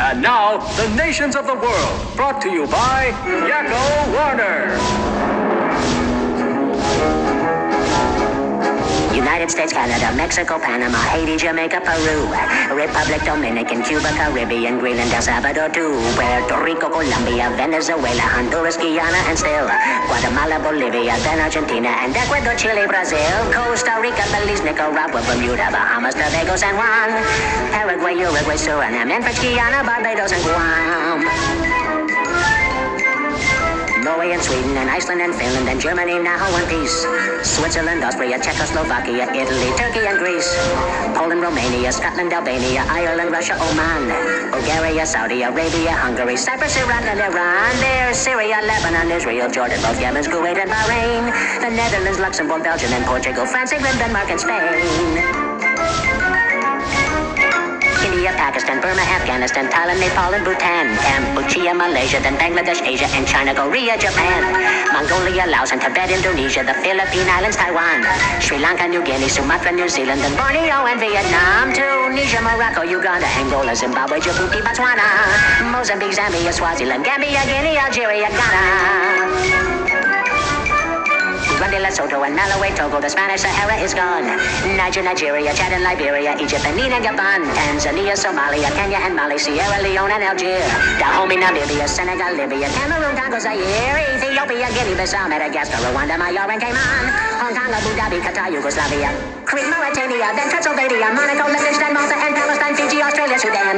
And now, the nations of the world, brought to you by Yakko Warner. United States, Canada, Mexico, Panama, Haiti, Jamaica, Peru, Republic Dominican, Cuba, Caribbean, Greenland, El Salvador, too, Puerto Rico, Colombia, Venezuela, Honduras, Guyana, and still Guatemala, Bolivia, then Argentina, and Ecuador, Chile, Brazil, Costa Rica, Belize, Nicaragua, Bermuda, Bahamas, Tobago, San Juan, Paraguay, Uruguay, Suriname, and French Guiana, Barbados, and Guam. Norway and Sweden and Iceland and Finland and Germany now one piece. Switzerland, Austria, Czechoslovakia, Italy, Turkey and Greece. Poland, Romania, Scotland, Albania, Ireland, Russia, Oman. Bulgaria, Saudi Arabia, Hungary, Cyprus, Iraq and Iran. There's Syria, Lebanon, Israel, Jordan, both Yemen, Kuwait and Bahrain. The Netherlands, Luxembourg, Belgium and Portugal, France, England, Denmark and Spain. India, Pakistan, Burma, Afghanistan, Thailand, Nepal, and Bhutan, Cambodia, Malaysia, then Bangladesh, Asia, and China, Korea, Japan, Mongolia, Laos, and Tibet, Indonesia, the Philippine Islands, Taiwan, Sri Lanka, New Guinea, Sumatra, New Zealand, and Borneo, and Vietnam, Tunisia, Morocco, Uganda, Angola, Zimbabwe, Djibouti, Botswana, Mozambique, Zambia, Swaziland, Gambia, Guinea, Algeria, Ghana. Rwanda, Lesotho, and Malawi, Togo, the Spanish Sahara is gone. Niger, Nigeria, Chad, and Liberia, Egypt, Benin, and Gabon, Tanzania, Somalia, Kenya, and Mali, Sierra Leone, and Algeria, Dahomey, Namibia, Senegal, Libya, Cameroon, Congo, Zaire, Ethiopia, Guinea-Bissau, Madagascar, Rwanda, Major, and Cayman, Hong Kong, Abu Dhabi, Qatar, Yugoslavia, Crete, Mauritania, then Transylvania, Monaco, Liechtenstein, Malta, and Palestine, Fiji, Australia, Sudan.